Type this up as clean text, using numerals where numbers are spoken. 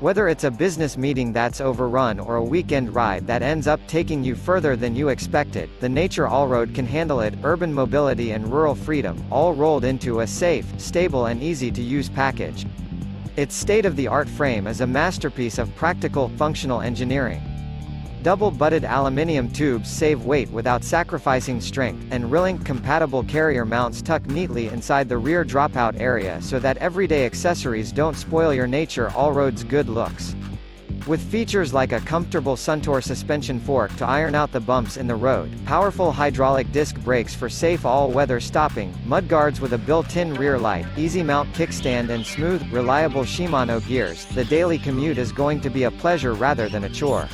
Whether it's a business meeting that's overrun or a weekend ride that ends up taking you further than you expected, the Nature Allroad can handle it. Urban mobility and rural freedom, all rolled into a safe, stable and easy-to-use package. Its state-of-the-art frame is a masterpiece of practical, functional engineering. Double-butted aluminium tubes save weight without sacrificing strength, and Relink-compatible carrier mounts tuck neatly inside the rear dropout area so that everyday accessories don't spoil your Nature Allroad's good looks. With features like a comfortable Suntour suspension fork to iron out the bumps in the road, powerful hydraulic disc brakes for safe all-weather stopping, mudguards with a built-in rear light, easy-mount kickstand and smooth, reliable Shimano gears, the daily commute is going to be a pleasure rather than a chore.